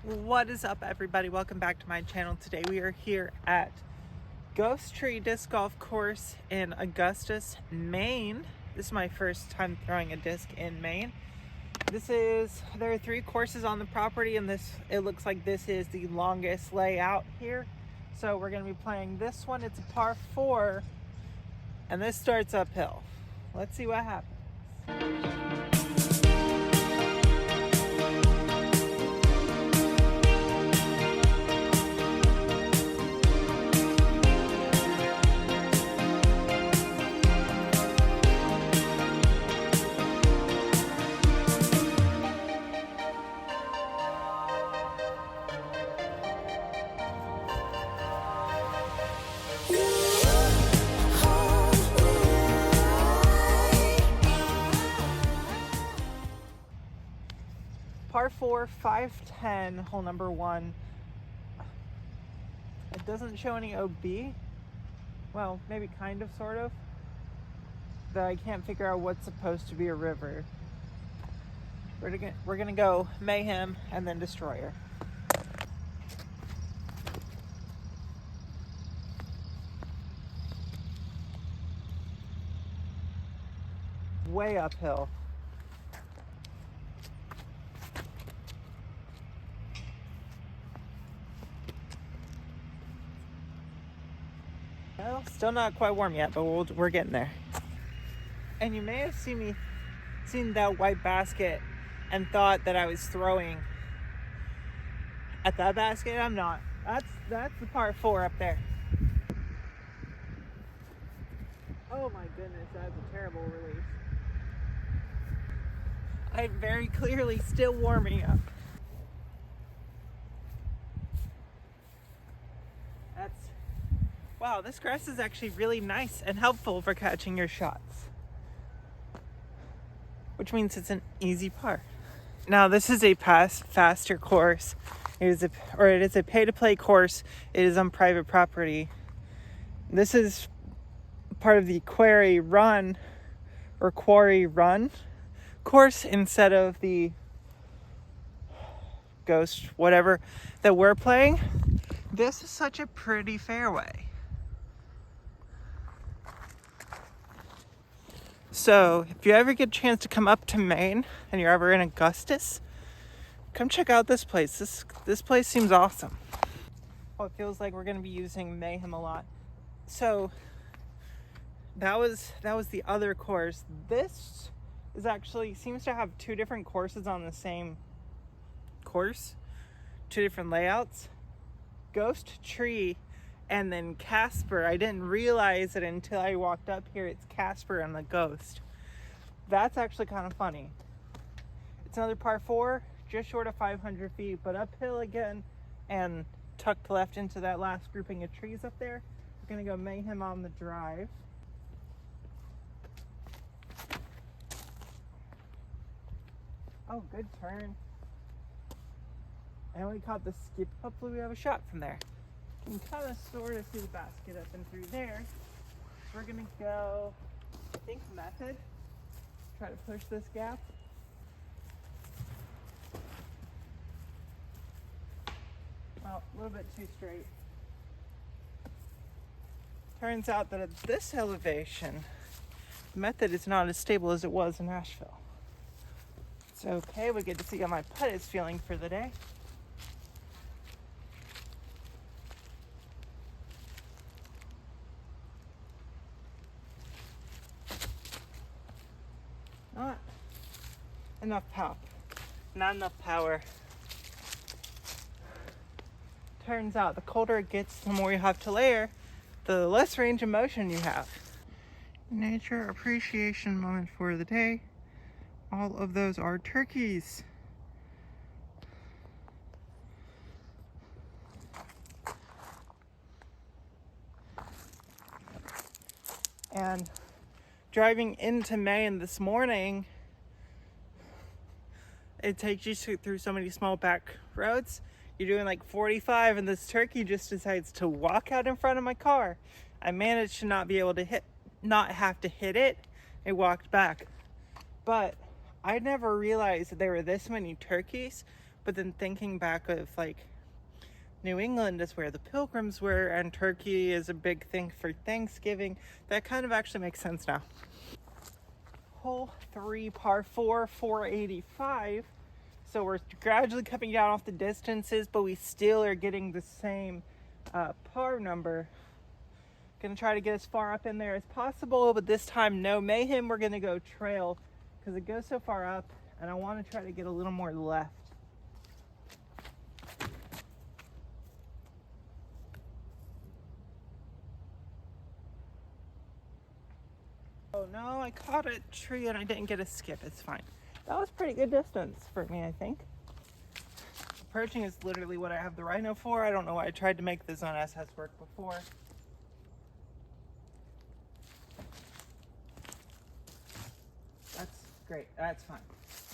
What is up, everybody? Welcome back to my channel. Today we are here at Ghost Tree Disc Golf Course in Augusta, Maine. This is my first time throwing a disc in Maine. There are 3 courses on the property, and it looks like this is the longest layout here. So we're going to be playing this one. It's a par 4, and this starts uphill. Let's see what happens. Par 4, 510, hole number 1. It doesn't show any OB. Well, maybe kind of, sort of. Though I can't figure out what's supposed to be a river. We're gonna go Mayhem and then Destroyer. Way uphill. Well, still not quite warm yet, but we're getting there. And you may have seen that white basket and thought that I was throwing at that basket. I'm not. That's the par 4 up there. Oh my goodness, that's a terrible release. I'm very clearly still warming up. Wow, this grass is actually really nice and helpful for catching your shots, which means it's an easy par. Now, this is a faster course. It is a pay-to-play course. It is on private property. This is part of the Quarry Run course instead of the Ghost whatever that we're playing. This is such a pretty fairway. So if you ever get a chance to come up to Maine and you're ever in Augusta, come check out this place. This place seems awesome. Oh, it feels like we're going to be using Mayhem a lot. So that was the other course. This is actually seems to have 2 different courses on the same course, 2 different layouts. Ghost Tree and then Casper. I didn't realize it until I walked up here. It's Casper and the Ghost. That's actually kind of funny. It's another par 4, just short of 500 feet, but uphill again and tucked left into that last grouping of trees up there. We're gonna go Mayhem on the drive. Oh, good turn. And we caught the skip. Hopefully we have a shot from there. You can kind of sort of see the basket up and through there. We're gonna go, I think, method. Try to push this gap. Well, a little bit too straight. Turns out that at this elevation, method is not as stable as it was in Nashville. It's okay, we get to see how my putt is feeling for the day. Not enough pop. Not enough power. Turns out the colder it gets, the more you have to layer, the less range of motion you have. Nature appreciation moment for the day. All of those are turkeys. And driving into Maine this morning, it takes you through so many small back roads. You're doing like 45 and this turkey just decides to walk out in front of my car. I managed to not have to hit it. It walked back. But I never realized that there were this many turkeys But then thinking back of like New England is where the Pilgrims were, and turkey is a big thing for Thanksgiving. That kind of actually makes sense now. Hole 3, par 4, 485. So we're gradually coming down off the distances, but we still are getting the same par number. Gonna try to get as far up in there as possible, but this time no mayhem. We're gonna go trail because it goes so far up, and I want to try to get a little more left. Oh no, I caught a tree and I didn't get a skip. It's fine. That was pretty good distance for me, I think. Approaching is literally what I have the Rhino for. I don't know why I tried to make the Zone SS work before. That's great. That's fine.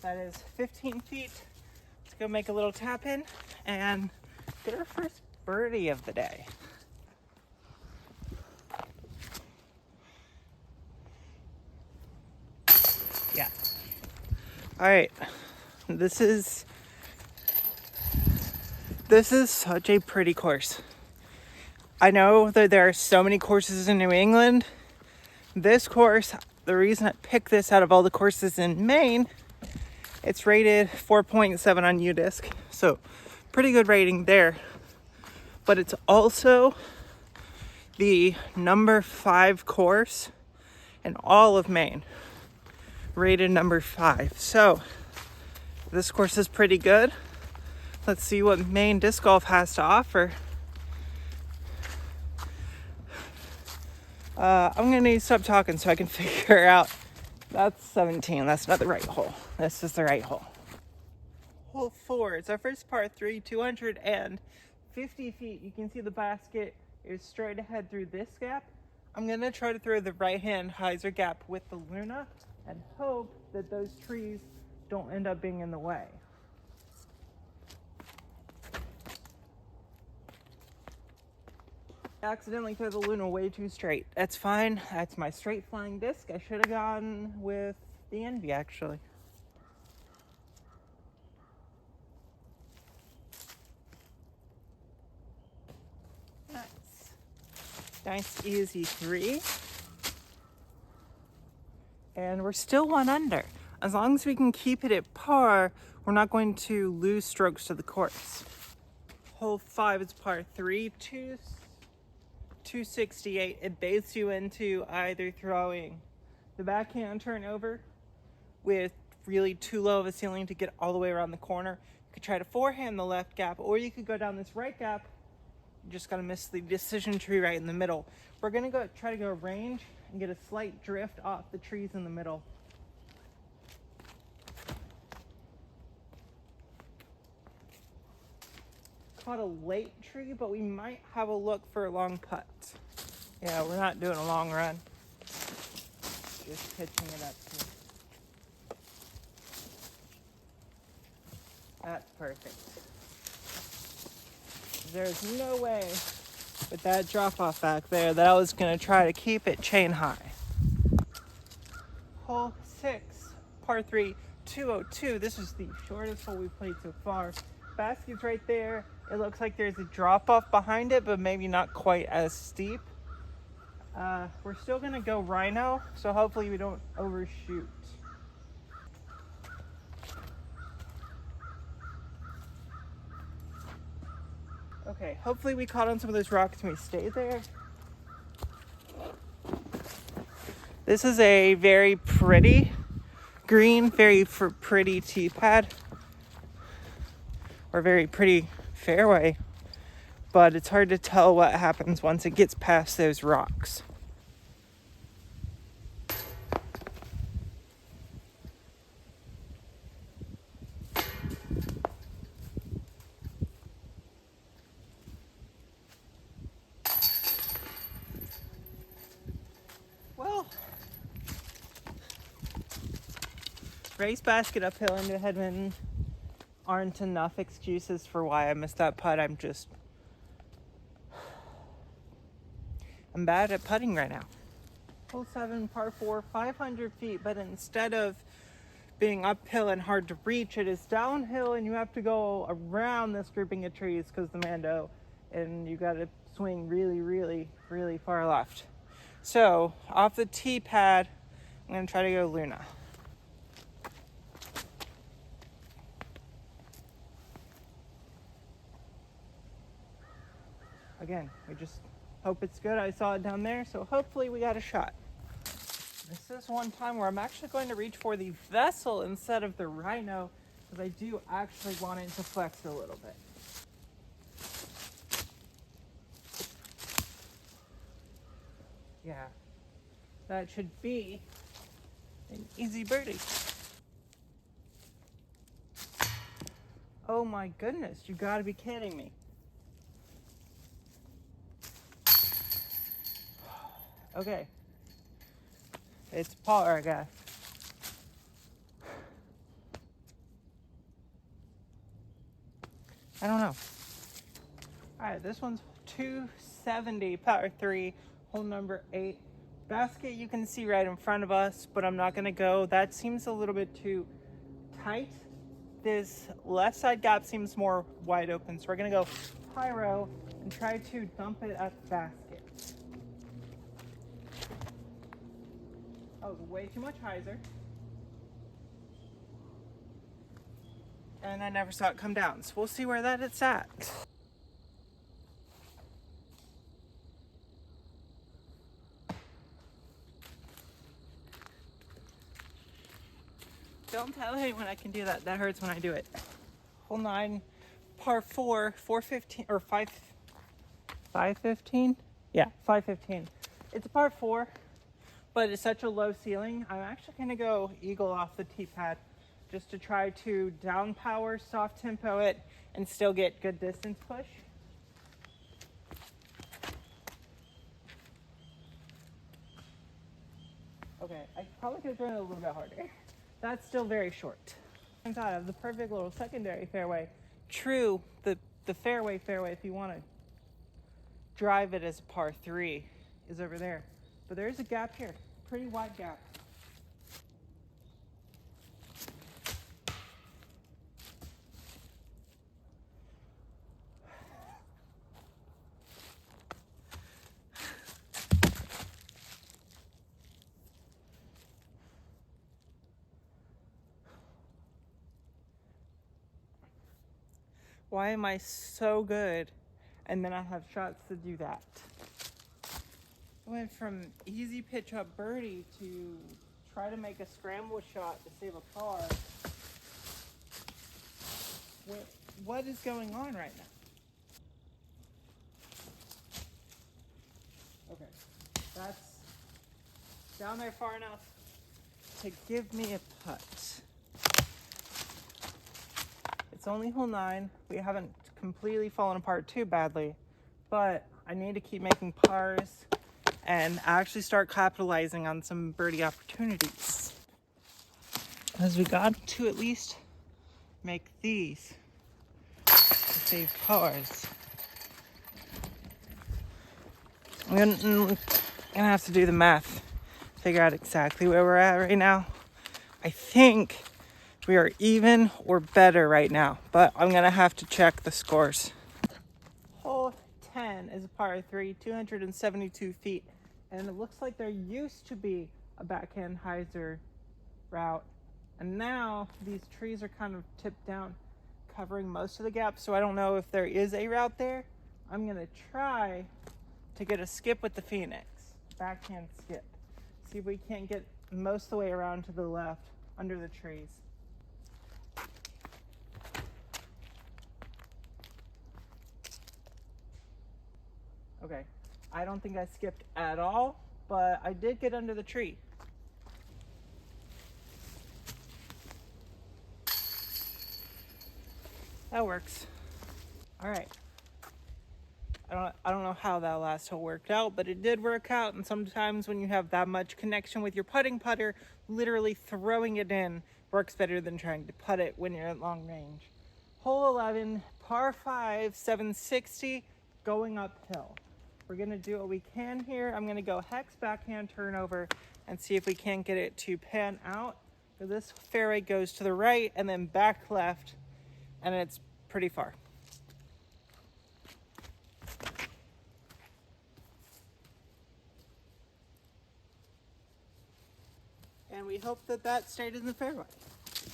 That is 15 feet. Let's go make a little tap in and get our first birdie of the day. Yeah. All right. This is such a pretty course. I know that there are so many courses in New England. This course, the reason I picked this out of all the courses in Maine, it's rated 4.7 on UDisc. So pretty good rating there. But it's also the number 5 course in all of Maine. Rated number 5. So this course is pretty good. Let's see what Maine disc golf has to offer. I'm gonna need to stop talking so I can figure out. That's 17. That's not the right hole. This is the right hole. Hole 4. It's our first par 3, 250 feet. You can see the basket is straight ahead through this gap. I'm gonna try to throw the right-hand hyzer gap with the Luna and hope that those trees don't end up being in the way. Accidentally threw the Luna way too straight. That's fine. That's my straight flying disc. I should have gone with the Envy actually. Nice easy 3. And we're still 1 under. As long as we can keep it at par, we're not going to lose strokes to the course. Hole 5 is par 3, 268. It baits you into either throwing the backhand turnover with really too low of a ceiling to get all the way around the corner. You could try to forehand the left gap, or you could go down this right gap. You just gotta miss the decision tree right in the middle. We're gonna try to go range and get a slight drift off the trees in the middle. Caught a late tree, but we might have a look for a long putt. Yeah, we're not doing a long run. Just pitching it up here. That's perfect. There's no way with that drop off back there that I was gonna try to keep it chain high. Hole 6, par 3, 202. This is the shortest hole we've played so far. Basket's right there. It looks like there's a drop off behind it, but maybe not quite as steep. We're still gonna go Rhino, so hopefully we don't overshoot. Okay, hopefully we caught on some of those rocks and we stayed there. This is a very pretty green, very pretty tee pad, or very pretty fairway, but it's hard to tell what happens once it gets past those rocks. Well, race basket uphill into Headman aren't enough excuses for why I missed that putt. I'm bad at putting right now. Hole 7, par 4, 500 feet, but instead of being uphill and hard to reach. It is downhill and you have to go around this grouping of trees because the Mando, and you got to swing really, really, really far left. So off the tee pad, I'm going to try to go Luna. Again, we just hope it's good. I saw it down there, so hopefully we got a shot. This is one time where I'm actually going to reach for the vessel instead of the rhino, because I do actually want it to flex a little bit. Yeah, that should be an easy birdie. Oh my goodness, you gotta be kidding me. Okay. It's par, I guess. I don't know. Alright, this one's 270, par 3, hole number 8. Basket you can see right in front of us, but I'm not gonna go. That seems a little bit too tight. This left side gap seems more wide open, so we're gonna go pyro and try to dump it at the basket. That was way too much hyzer. And I never saw it come down, so we'll see where that it's at. Don't tell anyone I can do that. That hurts when I do it. Hole 9, par 4, 415 or 515? Yeah, 515. It's a par 4, but it's such a low ceiling. I'm actually gonna go eagle off the tee pad just to try to down power, soft tempo it, and still get good distance push. Okay, I probably could have thrown it a little bit harder. That's still very short. I thought of the perfect little secondary fairway. True, the fairway, if you want to drive it as a par 3, is over there. But there's a gap here, pretty wide gap. Why am I so good and then I have shots to do that? I went from easy pitch up birdie to try to make a scramble shot to save a par. What is going on right now? Okay, that's down there far enough to give me a putt. It's only hole 9. We haven't completely fallen apart too badly, but I need to keep making pars and actually start capitalizing on some birdie opportunities. As we got to at least make these to save pars. I'm gonna have to do the math, figure out exactly where we're at right now. I think we are even or better right now, but I'm gonna have to check the scores. Hole 10 is a par 3, 272 feet, and it looks like there used to be a backhand hyzer route, and now these trees are kind of tipped down, covering most of the gap, so I don't know if there is a route there. I'm gonna try to get a skip with the Phoenix, backhand skip. See if we can't get most of the way around to the left under the trees. Okay, I don't think I skipped at all, but I did get under the tree. That works. All right. I don't know how that last hole worked out, but it did work out. And sometimes when you have that much connection with your putting putter, literally throwing it in works better than trying to putt it when you're at long range. Hole 11, par 5, 760, going uphill. We're gonna do what we can here. I'm gonna go hex backhand turnover and see if we can't get it to pan out So this fairway goes to the right and then back left, and it's pretty far. And we hope that that stayed in the fairway.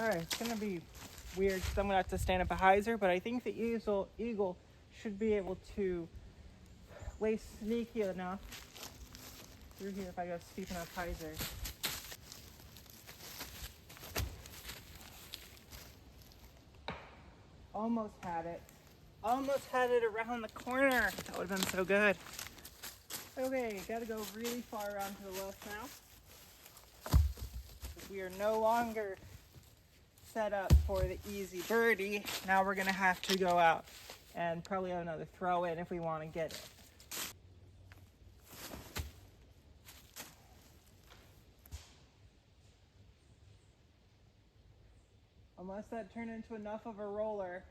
All right, it's gonna be weird because I'm gonna have to stand up a hyzer, but I think the eagle should be able to lay sneaky enough through here if I go steep enough hyzer. Almost had it. Almost had it around the corner. That would have been so good. Okay, gotta go really far around to the left now. We are no longer set up for the easy birdie. Now we're gonna have to go out and probably have another throw in if we want to get it. Unless that turned into enough of a roller.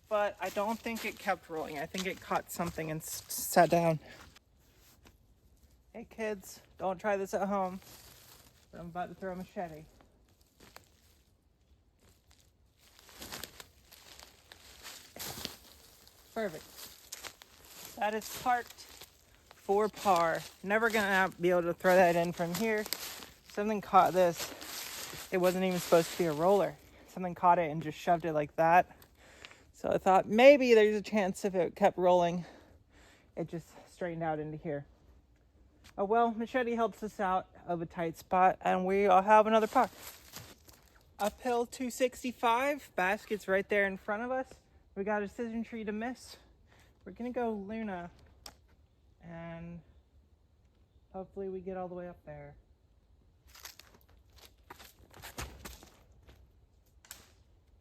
But I don't think it kept rolling. I think it caught something and sat down. Hey kids, don't try this at home. But I'm about to throw a machete. Perfect. That is parked for par. Never gonna be able to throw that in from here. Something caught this. It wasn't even supposed to be a roller. Something caught it and just shoved it like that. So I thought maybe there's a chance if it kept rolling, it just straightened out into here. Oh well, machete helps us out of a tight spot, and we all have another par. Uphill 265, basket's right there in front of us. We got a decision tree to miss. We're gonna go Luna, and hopefully we get all the way up there.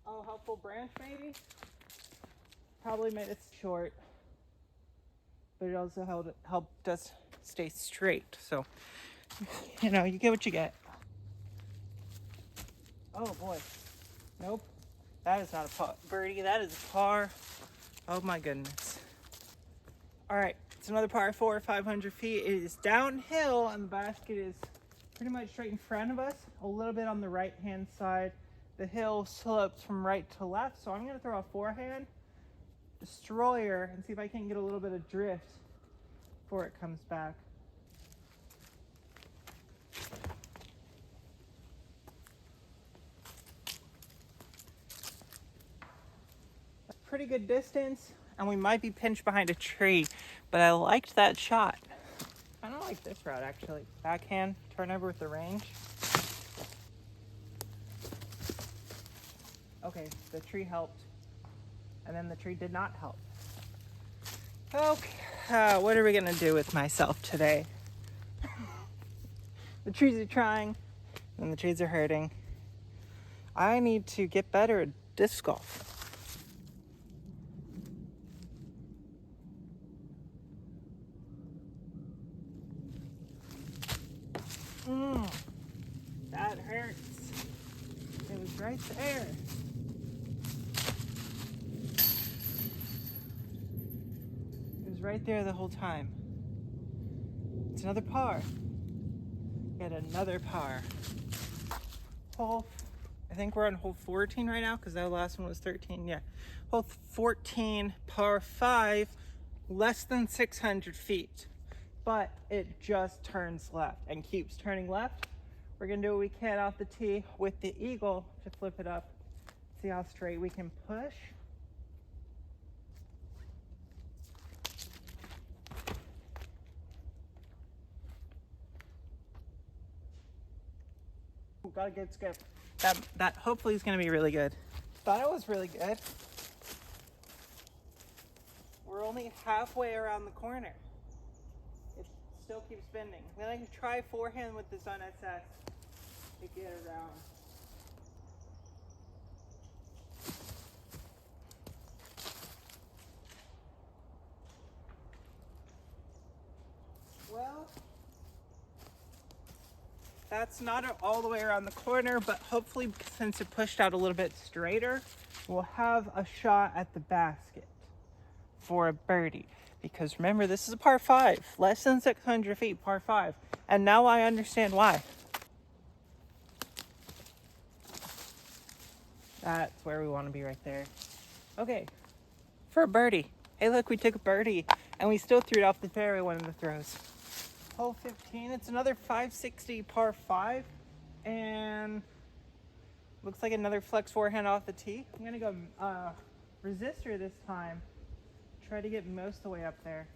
Oh, helpful branch maybe? Probably made it short, but it also helped us stay straight. So, you know, you get what you get. Oh boy, nope, that is not a birdie, that is a par. Oh my goodness. All right, it's another par 4, 500 feet. It is downhill and the basket is pretty much straight in front of us, a little bit on the right hand side. The hill slopes from right to left, so I'm gonna throw a forehand destroyer and see if I can get a little bit of drift before it comes back. A pretty good distance, and we might be pinched behind a tree, but I liked that shot. I don't like this route actually. Backhand, turn over with the range. Okay, the tree helped, and then the tree did not help. Okay, what are we gonna do with myself today? The trees are trying, and the trees are hurting. I need to get better at disc golf. That hurts. It was right there. It was right there the whole time. It's another par. Get another par. I think we're on hole 14 right now because that last one was 13. Yeah. Hole 14, par 5, less than 600 feet. But it just turns left and keeps turning left. We're gonna do what we can off the tee with the eagle to flip it up. See how straight we can push. Ooh, got a good skip. That hopefully is gonna be really good. Thought it was really good. We're only halfway around the corner. It still keeps bending. I'm gonna try forehand with this on SS to get it around. Well, that's not all the way around the corner, but hopefully since it pushed out a little bit straighter, we'll have a shot at the basket for a birdie. Because remember, this is a par 5, less than 600 feet, par 5. And now I understand why. That's where we want to be, right there. Okay, for a birdie. Hey, look, we took a birdie, and we still threw it off the fairway one of the throws. Hole 15, it's another 560 par 5, and looks like another flex forehand off the tee. I'm going to go resistor this time. Try to get most of the way up there.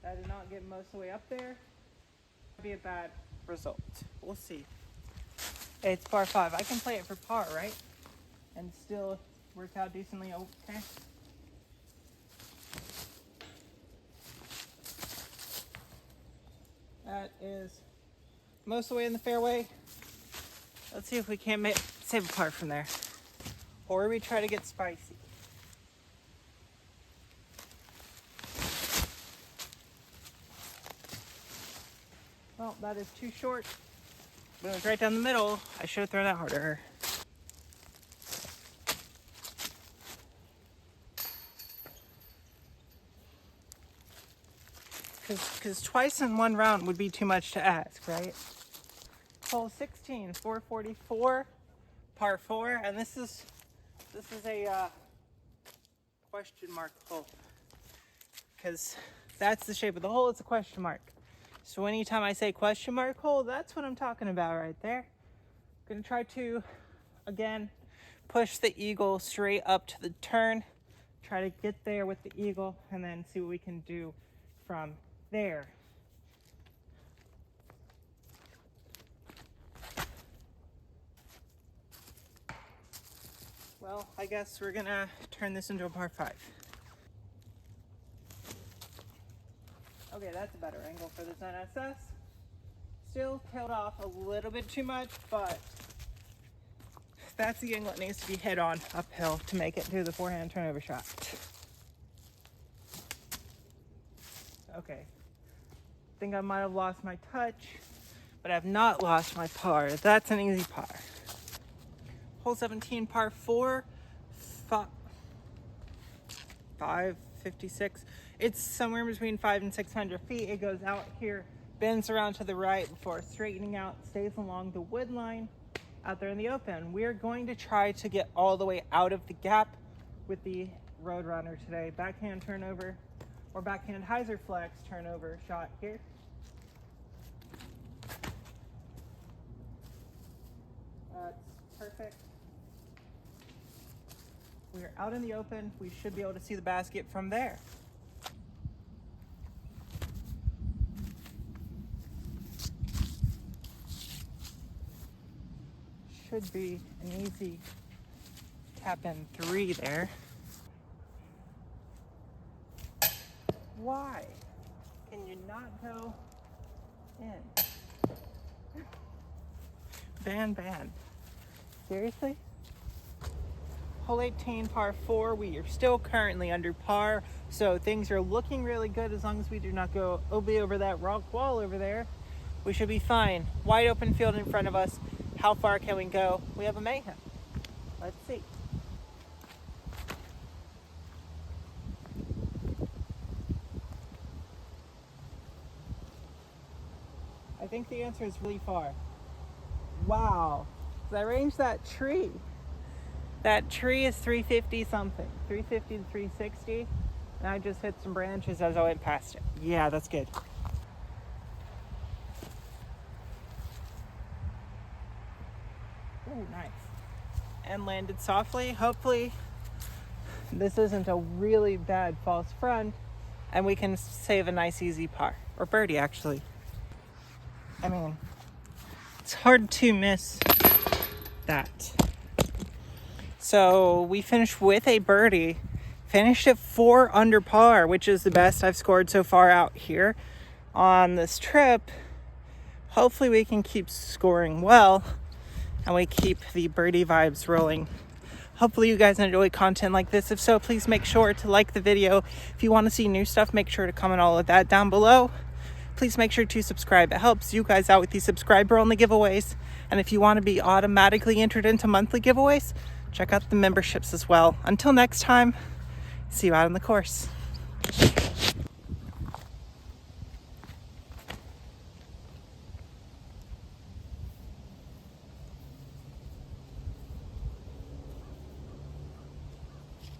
I did not get most of the way up there. Be a bad result. We'll see. Hey, it's par 5. I can play it for par, right? And still work out decently okay. That is most of the way in the fairway. Let's see if we can't save a par from there. Or we try to get spicy. Well, that is too short. But it was right down the middle. I should have thrown that harder. Because twice in one round would be too much to ask, right? Hole 16, 444, par 4, and this is a question mark hole. Because that's the shape of the hole, it's a question mark. So anytime I say question mark hole, that's what I'm talking about right there. I'm gonna try to, again, push the eagle straight up to the turn, try to get there with the eagle, and then see what we can do from there. Well, I guess we're gonna turn this into a par 5. Okay, that's a better angle for this NSS. Still tailed off a little bit too much, but that's the angle that needs to be hit on uphill to make it to the forehand turnover shot. Okay, I think I might have lost my touch, but I've not lost my par. That's an easy par. Hole 17, par 4, 556. It's somewhere between 500 and 600 feet. It goes out here, bends around to the right before straightening out, stays along the wood line out there in the open. We're going to try to get all the way out of the gap with the Roadrunner today. Backhand turnover or backhand hyzer flex turnover shot here. That's perfect. We're out in the open. We should be able to see the basket from there. Should be an easy tap in 3 there. Why can you not go in? Ban. Seriously? Hole 18, par 4, we are still currently under par, so things are looking really good as long as we do not go over that rock wall over there. We should be fine. Wide open field in front of us. How far can we go? We have a mayhem. Let's see. I think the answer is really far. Wow. Did I range that tree? That tree is 350 something, 350 to 360, and I just hit some branches as I went past it. Yeah, that's good. Oh, nice. And landed softly. Hopefully this isn't a really bad false front, and we can save a nice easy par, or birdie actually. I mean, it's hard to miss that. So we finished with a birdie, finished at 4 under par, which is the best I've scored so far out here on this trip. Hopefully we can keep scoring well and we keep the birdie vibes rolling. Hopefully you guys enjoy content like this. If so, please make sure to like the video. If you want to see new stuff, make sure to comment all of that down below. Please make sure to subscribe. It helps you guys out with these subscriber-only giveaways. And if you want to be automatically entered into monthly giveaways, check out the memberships as well. Until next time, see you out on the course.